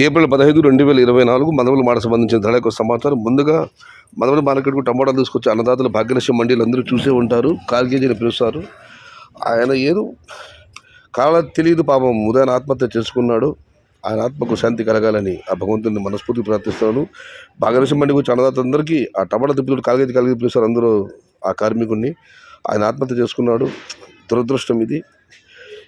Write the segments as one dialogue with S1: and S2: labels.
S1: April 15, 2024 Madanapalle మాట సంబంధించిన ధర యొక్క సమాచారం. ముందుగా మదనపల్లి మార్కెట్కు టమాటాలు తీసుకొచ్చే అన్నదాతలు భాగ్యలక్ష్మి మండీలు అందరూ చూసే ఉంటారు. కాల్ కేజీని పిలుస్తారు. ఆయన ఏదో కాల తెలియదు పాపం ఉదయాన ఆత్మహత్య చేసుకున్నాడు. ఆయన ఆత్మకు శాంతి కలగాలని ఆ భగవంతుని మనస్ఫూర్తి ప్రార్థిస్తున్నాను. భాగ్యలక్ష్మి మండికి వచ్చే అన్నదాతలందరికీ ఆ టమాటా తిప్పులు కాల్ కేజీ పిలుస్తారు. అందరూ ఆ కార్మికుడిని ఆయన ఆత్మహత్య చేసుకున్నాడు. దురదృష్టం ఇది.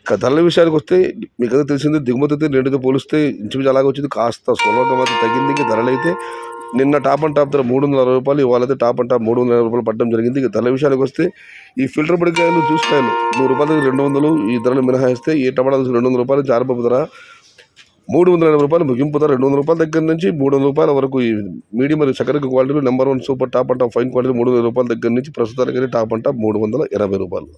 S1: ఇక ధరల విషయానికి వస్తే మీకు అది తెలిసింది, దిగుమతి అయితే నేటితో పోలిస్తే ఇంచుమించు అలాగే వచ్చింది. కాస్త స్వల్పంగా మాత్రం తగ్గింది. ఇంకా ధరలు అయితే నిన్న టాప్ అండ్ టాప్ ధర 360 రూపాయలు, ఇవాళైతే టాప్ అండ్ టాప్ 320 రూపాయలు పడడం జరిగింది. ఇక ధరల విషయానికి వస్తే ఈ ఫిల్టర్ పొడికాయలు, జ్యూస్ కాయలు 100 రూపాయల దగ్గర 200, ఈ ధరలు మినహాయిస్తే ఈ టమాటా 200 రూపాయలు జారపప్పు ధర 380 రూపాయలు, ముగింపు ధర 200 రూపాయల దగ్గర నుంచి 300 రూపాయల వరకు. ఈ మీడియం మరియు చక్కెర క్వాలిటీలు number 1 super top and top fine quality 300 రూపాయల దగ్గర నుంచి ప్రస్తుతానికి టాప్ అండ్ టాప్ 320 రూపాయలు.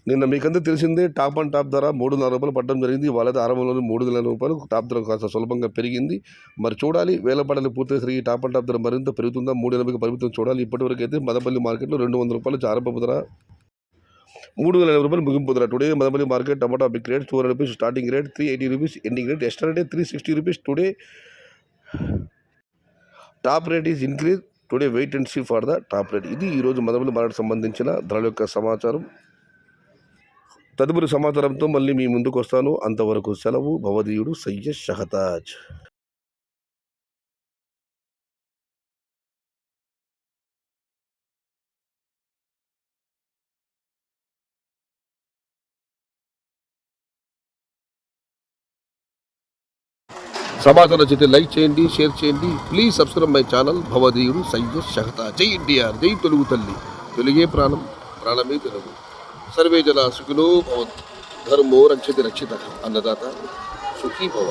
S1: నిన్న మీకంతా తెలిసిందే టాప్ అండ్ టాప్ ధర 340 రూపాయలు పడడం జరిగింది. వాళ్ళైతే ఆరంభంలోనే 300 రూపాయలు టాప్ ధర కాస్త సులభంగా పెరిగింది. మరి చూడాలి, వేల పడలు పూర్తయ్యేసరికి టాప్ అండ్ టాప్ ధర మరింత పెరుగుతుందా, 380కి పరిమితం చూడాలి. ఇప్పటివరకు అయితే మదనపల్లి మార్కెట్లో 200 రూపాయలు జారపప్పు ధర, 380 రూపాయలు ముగింపు ధర. Today Madanapalle market tomato big rate 200 rupees starting rate, 380 rupees ending rate. Yesterday 360 rupees. Today top rate is increase. Today wait and see for the top rate. ఇది ఈరోజు మదనపల్లి మార్కెట్ సంబంధించిన ధరల యొక్క సమాచారం. తదుపరి సమాచారంతో మళ్ళీ మీ ముందుకు వస్తాను. అంతవరకు సెలవు. భవదీయుడు సయ్యద్ షహతాజ్. సమాచారం నచ్చితే లైక్ చేయండి, షేర్ చేయండి. ప్లీజ్ సబ్స్క్రైబ్ మై ఛానల్ భవదీయుడు సయ్యద్ షహతాజ్. జై ఎన్టీఆర్, జై తెలుగు తల్లి. తెలుగే ప్రాణం, ప్రాణమే తెలుగు. సర్వే జన సుఖినో భవంతు. ధర్మో రక్షతి రక్షిత. అన్నదాత సుఖీ భవ.